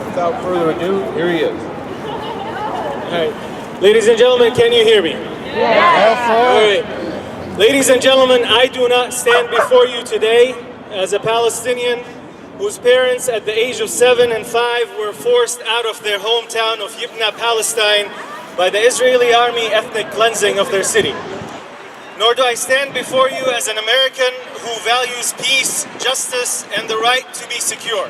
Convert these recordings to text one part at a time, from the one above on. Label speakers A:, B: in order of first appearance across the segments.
A: Without further ado, here he is.
B: All right. Ladies and gentlemen, can you hear me?
A: Yes, sir.
B: All right. Ladies and gentlemen, I do not stand before you today as a Palestinian whose parents at the age of 7 and 5 were forced out of their hometown of Gaza Palestine by the Israeli army ethnic cleansing of their city. Nor do I stand before you as an American who values peace, justice, and the right to be secure.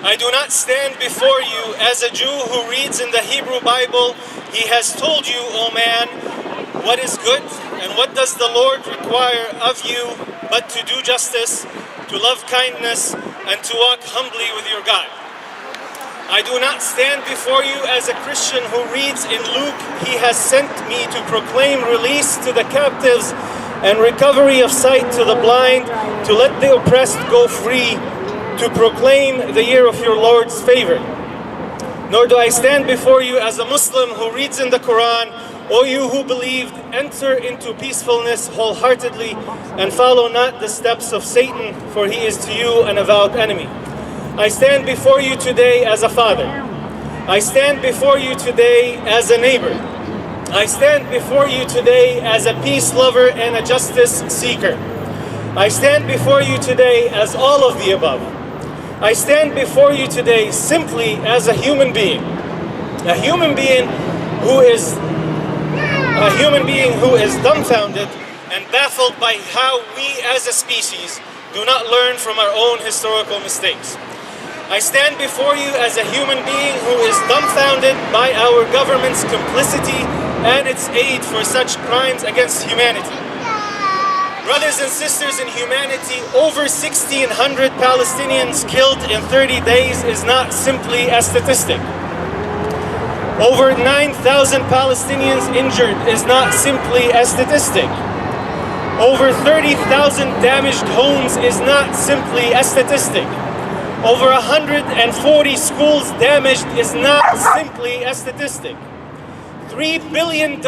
B: I do not stand before you as a Jew who reads in the Hebrew Bible, "He has told you, O man, what is good, and what does the Lord require of you but to do justice, to love kindness, and to walk humbly with your God." I do not stand before you as a Christian who reads in Luke, "He has sent me to proclaim release to the captives and recovery of sight to the blind, to let the oppressed go free, to proclaim the year of your Lord's favor." Nor do I stand before you as a Muslim who reads in the Quran, "O you who believed, enter into peacefulness wholeheartedly and follow not the steps of Satan, for he is to you an avowed enemy." I stand before you today as a father. I stand before you today as a neighbor. I stand before you today as a peace lover and a justice seeker. I stand before you today as all of the above. I stand before you today simply as a human being who is dumbfounded and baffled by how we as a species do not learn from our own historical mistakes. I stand before you as a human being who is dumbfounded by our government's complicity and its aid for such crimes against humanity. Brothers and sisters in humanity, over 1,600 Palestinians killed in 30 days is not simply a statistic. Over 9,000 Palestinians injured is not simply a statistic. Over 30,000 damaged homes is not simply a statistic. Over 140 schools damaged is not simply a statistic. $3 billion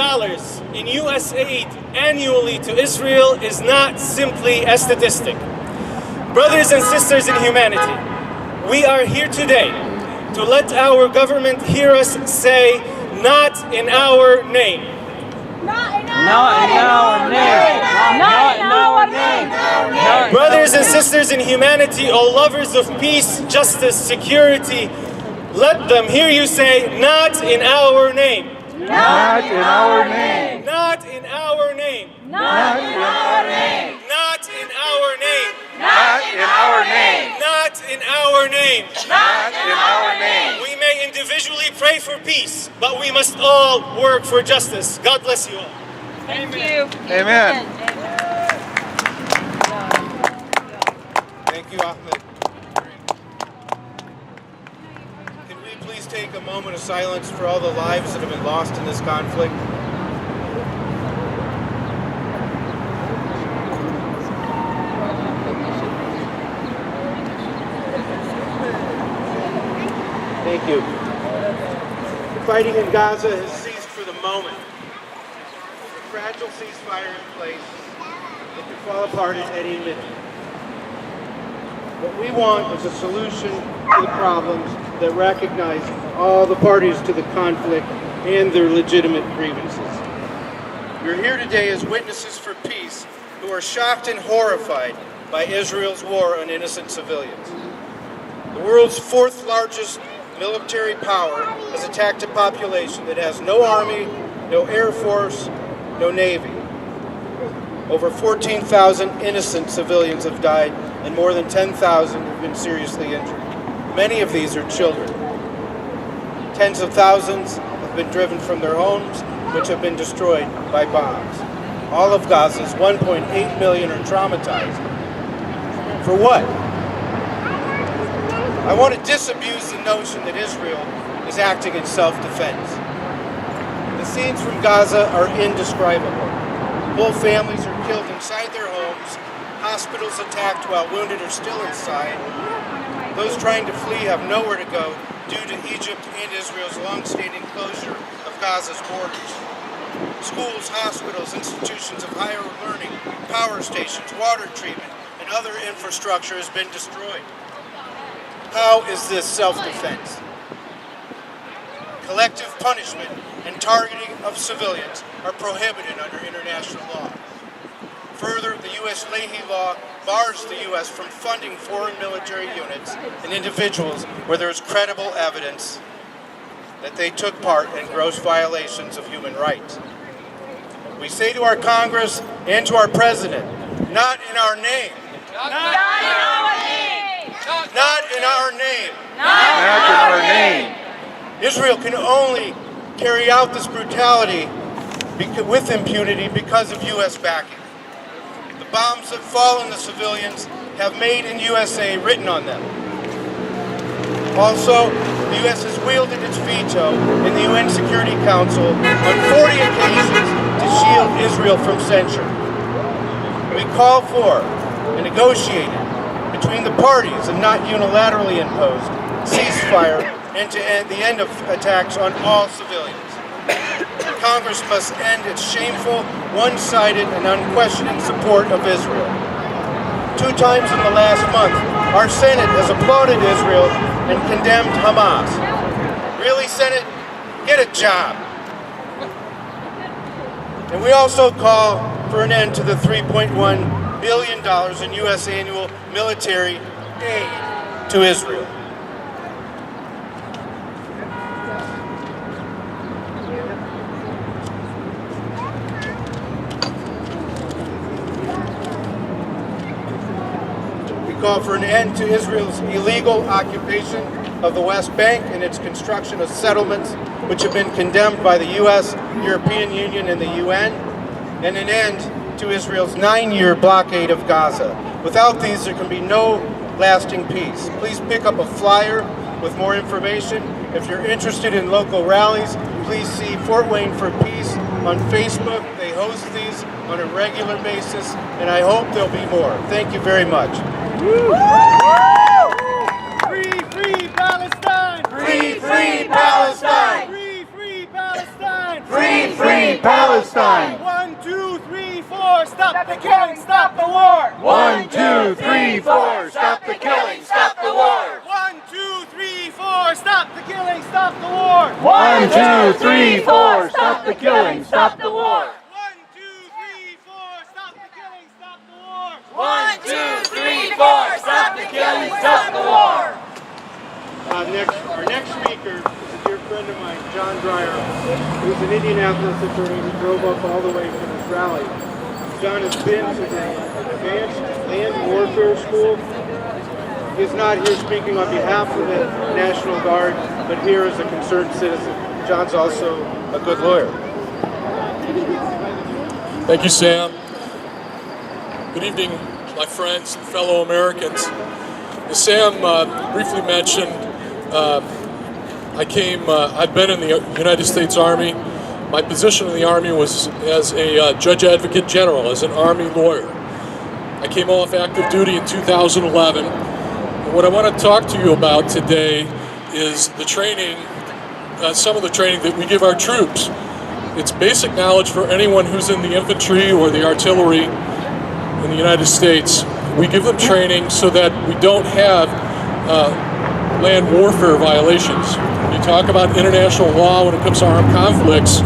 B: in U.S. aid annually to Israel is not simply a statistic. Brothers and sisters in humanity, we are here today to let our government hear us say, "Not in our name."
C: Not in our name. Not in our name.
B: Brothers and sisters in humanity, all lovers of peace, justice, security, let them hear you say, "Not in our name."
A: Not in our name.
B: Not in our name.
C: Not in our name.
B: Not in our name.
C: Not in our name.
B: Not in our name.
C: Not in our name.
B: We may individually pray for peace, but we must all work for justice. God bless you all.
C: Thank you.
A: Amen. Thank you, Ahmed. Can we please take a moment of silence for all the lives that have been lost in this conflict? Thank you. The fighting in Gaza has ceased for the moment. With a fragile ceasefire in place, it could fall apart at any minute. What we want is a solution to the problems that recognize all the parties to the conflict and their legitimate grievances. You're here today as witnesses for peace who are shocked and horrified by Israel's war on innocent civilians. The world's fourth largest military power has attacked a population that has no army, no air force, no navy. Over 14,000 innocent civilians have died and more than 10,000 have been seriously injured. Many of these are children. Tens of thousands have been driven from their homes, which have been destroyed by bombs. All of Gaza's 1.8 million are traumatized. For what? I want to disabuse the notion that Israel is acting in self-defense. The scenes from Gaza are indescribable. Whole families are killed inside their homes, hospitals attacked while wounded are still inside. Those trying to flee have nowhere to go due to Egypt and Israel's long-standing closure of Gaza's borders. Schools, hospitals, institutions of higher learning, power stations, water treatment, and other infrastructure has been destroyed. How is this self-defense? Collective punishment and targeting of civilians are prohibited under international law. Further, the U.S. Leahy law bars the U.S. from funding foreign military units and individuals where there is credible evidence that they took part in gross violations of human rights. We say to our Congress and to our President, not in our name. Not in our name. Not in our name.
C: Not in our name.
A: Israel can only carry out this brutality with impunity because of U.S. backing. The bombs that fall on the civilians have "Made in USA" written on them. Also, the U.S. has wielded its veto in the UN Security Council on 40 occasions to shield Israel from censure. We call for a negotiated between the parties and not unilaterally imposed ceasefire and to end the end of attacks on all civilians. Congress must end its shameful, one-sided, and unquestioning support of Israel. 2 times in the last month, our Senate has applauded Israel and condemned Hamas. Really, Senate? Get a job. And we also call for an end to the $3.1 billion in U.S. annual military aid to Israel. Call for an end to Israel's illegal occupation of the West Bank and its construction of settlements which have been condemned by the U.S., European Union, and the UN, and an end to Israel's 9-year blockade of Gaza. Without these, there can be no lasting peace. Please pick up a flyer with more information. If you're interested in local rallies, please see Fort Wayne for Peace on Facebook. They host these on a regular basis, and I hope there'll be more. Thank you very much.
B: Free, free Palestine!
C: Free, free Palestine!
B: Free, free Palestine!
C: Free, free Palestine!
B: 1, 2, 3, 4, stop the killing, stop the war!
C: 1, 2, 3, 4, stop the killing, stop the war!
B: 1, 2, 3, 4, stop the killing, stop the war!
C: 1, 2, 3, 4, stop the killing, stop the war! 1, 2, 3, 4, stop the killing, stop the war!
A: Our next speaker is a dear friend of mine, John Dreyer, who's an Indianapolis attorney who drove up all the way for this rally. John has been to the Advanced Land Warfare School. He's not here speaking on behalf of the National Guard, but here as a concerned citizen. John's also a good lawyer.
D: Thank you, Sam. Good evening, my friends and fellow Americans. As Sam briefly mentioned, I've been in the United States Army. My position in the Army was as a Judge Advocate General, as an Army lawyer. I came off active duty in 2011. And what I want to talk to you about today is the training, some of the training that we give our troops. It's basic knowledge for anyone who's in the infantry or the artillery in the United States. We give them training so that we don't have land warfare violations. When you talk about international law when it comes to armed conflicts,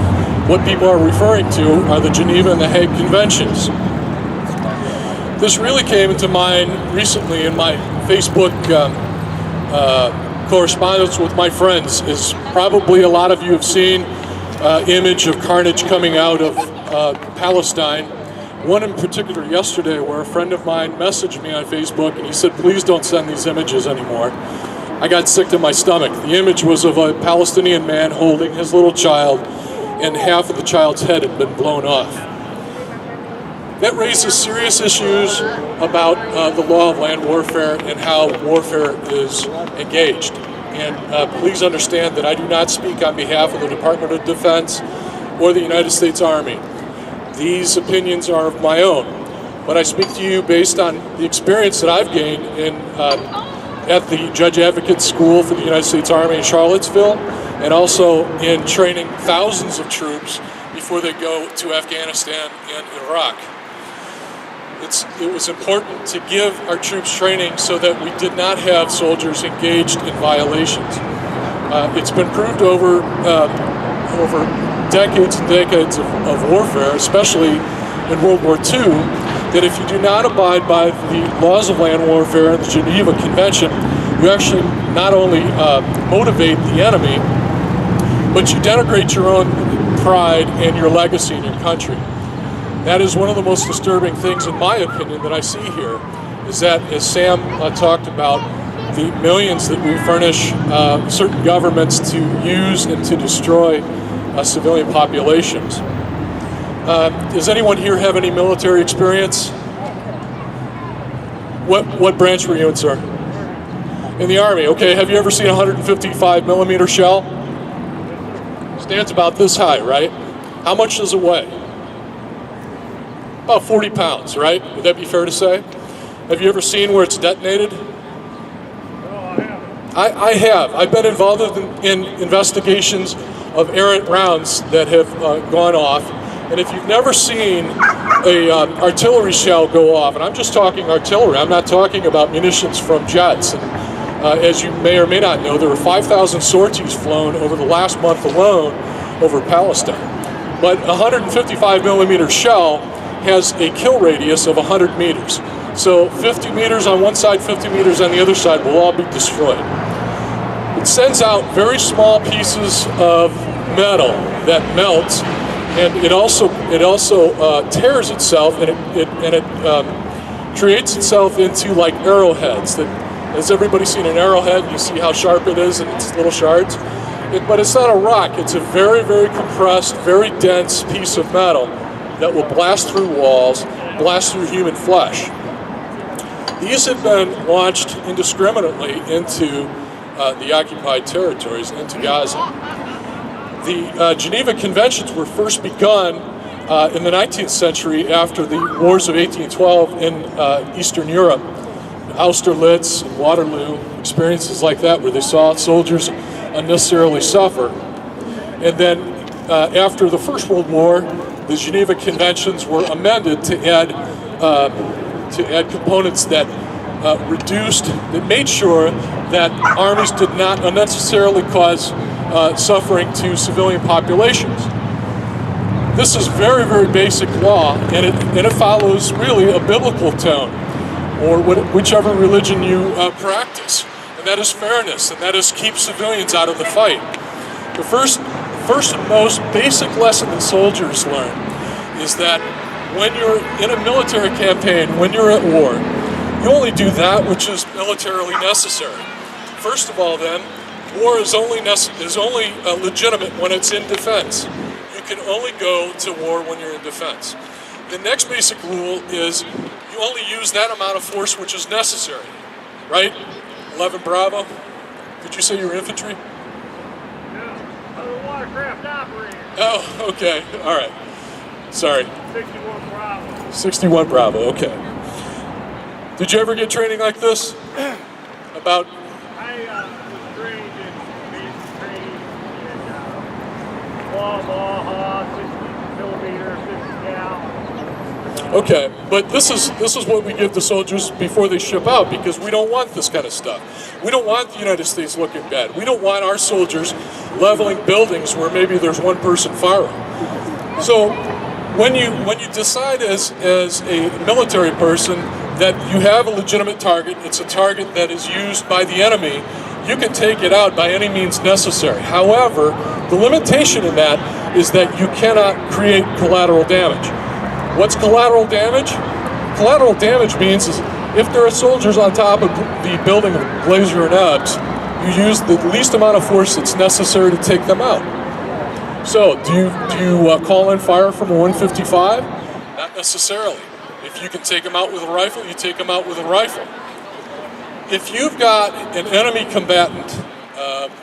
D: what people are referring to are the Geneva and the Hague Conventions. This really came into mind recently in my Facebook correspondence with my friends. As probably a lot of you have seen image of carnage coming out of Palestine. One in particular yesterday where a friend of mine messaged me on Facebook and he said, please don't send these images anymore. I got sick to my stomach. The image was of a Palestinian man holding his little child and half of the child's head had been blown off. That raises serious issues about the law of land warfare and how warfare is engaged. And please understand that I do not speak on behalf of the Department of Defense or the United States Army. These opinions are of my own, but I speak to you based on the experience that I've gained at the Judge Advocate School for the United States Army in Charlottesville, and also in training thousands of troops before they go to Afghanistan and Iraq. it was important to give our troops training so that we did not have soldiers engaged in violations. It's been proved over decades and decades of warfare, especially in World War II, that if you do not abide by the laws of land warfare and the Geneva Convention, you actually not only motivate the enemy, but you denigrate your own pride and your legacy in your country. That is one of the most disturbing things, in my opinion, that I see here, is that, as Sam talked about, the millions that we furnish certain governments to use and to destroy civilian populations. Does anyone here have any military experience? What branch were you in, sir? In the Army. Okay, have you ever seen a 155 millimeter shell? Stands about this high, right? How much does it weigh? About 40 pounds, right? Would that be fair to say? Have you ever seen where it's detonated? I have. I've been involved in investigations of errant rounds that have gone off. And if you've never seen a artillery shell go off, and I'm just talking artillery, I'm not talking about munitions from jets. And, as you may or may not know, there were 5,000 sorties flown over the last month alone over Palestine. But a 155 millimeter shell has a kill radius of 100 meters. So 50 meters on one side, 50 meters on the other side will all be destroyed. It sends out very small pieces of metal that melts, and it also tears itself, and it creates itself into like arrowheads. Has everybody seen an arrowhead? You see how sharp it is, and it's little shards. But it's not a rock. It's a very, very compressed, very dense piece of metal that will blast through walls, blast through human flesh. These have been launched indiscriminately into the occupied territories, into Gaza. The Geneva Conventions were first begun in the 19th century after the wars of 1812 in Eastern Europe. Austerlitz, Waterloo, experiences like that where they saw soldiers unnecessarily suffer. And then after the First World War, the Geneva Conventions were amended to add components that made sure that armies did not unnecessarily cause suffering to civilian populations. This is very, very basic law, and it follows really a biblical tone, or whichever religion you practice, and that is fairness, and that is keep civilians out of the fight. The first and most basic lesson that soldiers learn is that when you're in a military campaign, when you're at war, you only do that which is militarily necessary. First of all, then, war is only legitimate when it's in defense. You can only go to war when you're in defense. The next basic rule is you only use that amount of force which is necessary, right? 11 Bravo. Did you say you were infantry?
C: No, I'm a watercraft operator.
D: Oh, okay. All right. Sorry.
C: 61 Bravo.
D: 61 Bravo, okay. Did you ever get training like this? About?
C: I was trained in basic training in Waha, 60 millimeter, 50 cal.
D: Okay, but this is what we give the soldiers before they ship out, because we don't want this kind of stuff. We don't want the United States looking bad. We don't want our soldiers leveling buildings where maybe there's one person firing. So when you decide as a military person that you have a legitimate target, it's a target that is used by the enemy, you can take it out by any means necessary. However, the limitation in that is that you cannot create collateral damage. What's collateral damage? Collateral damage means is if there are soldiers on top of the building of Glazier and Ebbs, you use the least amount of force that's necessary to take them out. So, do you call in fire from a 155? Not necessarily. If you can take them out with a rifle, you take them out with a rifle. If you've got an enemy combatant,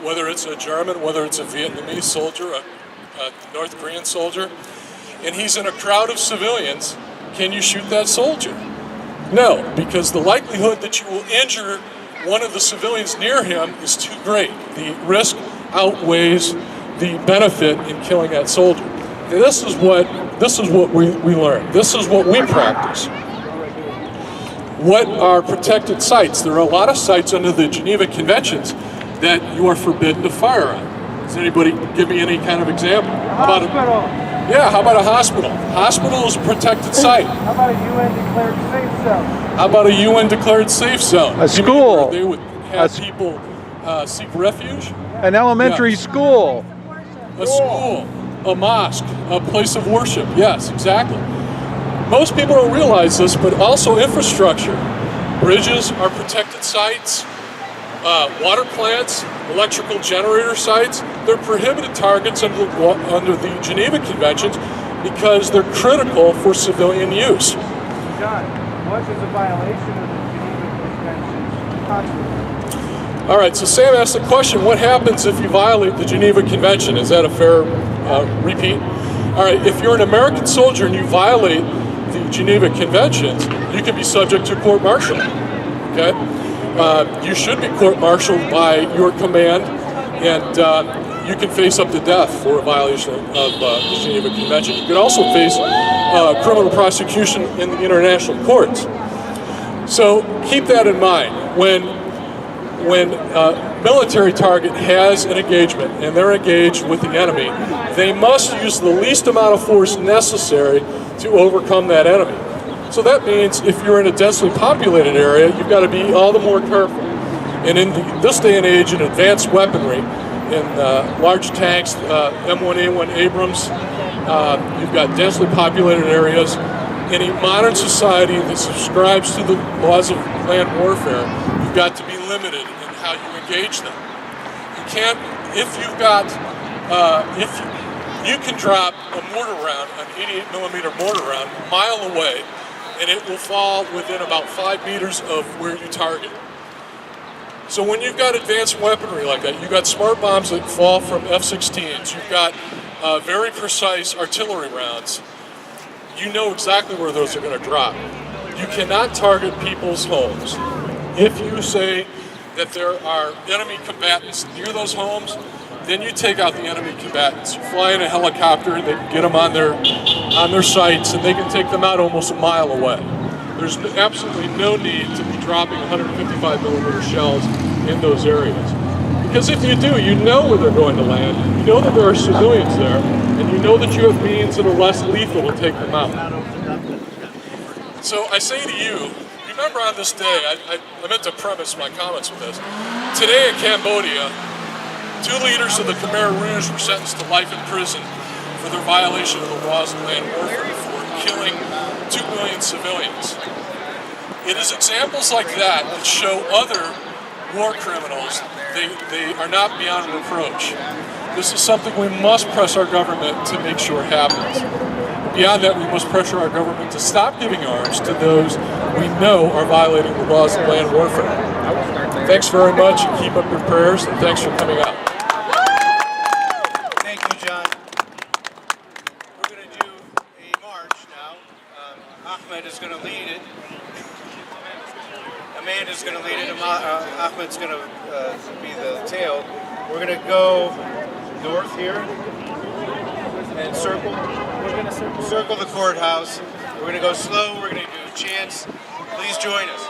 D: whether it's a German, whether it's a Vietnamese soldier, a North Korean soldier, and he's in a crowd of civilians, can you shoot that soldier? No, because the likelihood that you will injure one of the civilians near him is too great. The risk outweighs the benefit in killing that soldier. And this is what we learn. This is what we practice. what are protected sites? There are a lot of sites under the Geneva Conventions that you are forbidden to fire on. Does anybody give me any kind of example? How about a hospital? Hospital is a protected site.
A: How about a UN-declared safe zone?
D: How about a UN-declared safe zone?
C: A school.
D: Where they would have people seek refuge?
C: An elementary school.
D: A school, a mosque, a place of worship. Yes, exactly. Most people don't realize this, but also infrastructure. Bridges are protected sites. Water plants, electrical generator sites, they're prohibited targets under the Geneva Conventions because they're critical for civilian use.
A: John, what is a violation of the Geneva Convention?
D: All right, so Sam asked the question, what happens if you violate the Geneva Convention? Is that a fair repeat? All right, if you're an American soldier and you violate the Geneva Conventions, you can be subject to court-martial, okay? You should be court-martialed by your command, and you can face up to death for a violation of the Geneva Convention. You could also face criminal prosecution in the international courts. So keep that in mind. When a military target has an engagement and they're engaged with the enemy, they must use the least amount of force necessary to overcome that enemy. So that means if you're in a densely populated area, you've got to be all the more careful. And in this day and age, in advanced weaponry, in large tanks, M1A1 Abrams, you've got densely populated areas. In a modern society that subscribes to the laws of land warfare, you've got to be limited in how you engage them. You can't, if you've got, if you can drop a mortar round, an 88 millimeter mortar round, a mile away, and it will fall within about 5 meters of where you target. So when you've got advanced weaponry like that, you've got smart bombs that fall from F-16s, you've got very precise artillery rounds, you know exactly where those are going to drop. You cannot target people's homes. If you say that there are enemy combatants near those homes, then you take out the enemy combatants. You fly in a helicopter, they can get them on their sites, and they can take them out almost a mile away. There's absolutely no need to be dropping 155 millimeter shells in those areas. Because if you do, you know where they're going to land, you know that there are civilians there, and you know that you have means that are less lethal to take them out. So I say to you, remember on this day, I meant to premise my comments with this. Today in Cambodia, 2 leaders of the Khmer Rouge were sentenced to life in prison for their violation of the laws of land warfare for killing 2 million civilians. It is examples like that that show other war criminals they are not beyond reproach. This is something we must press our government to make sure happens. Beyond that, we must pressure our government to stop giving arms to those we know are violating the laws of land warfare. Thanks very much, and keep up your prayers, and thanks for coming out.
A: Thank you, John. We're going to do a march now. Ahmed is going to lead it. Amanda's going to lead it. Ahmed's going to be the tail. We're going to go north here and circle. We're going to circle the courthouse. We're going to go slow. We're going to do chants. Please join us.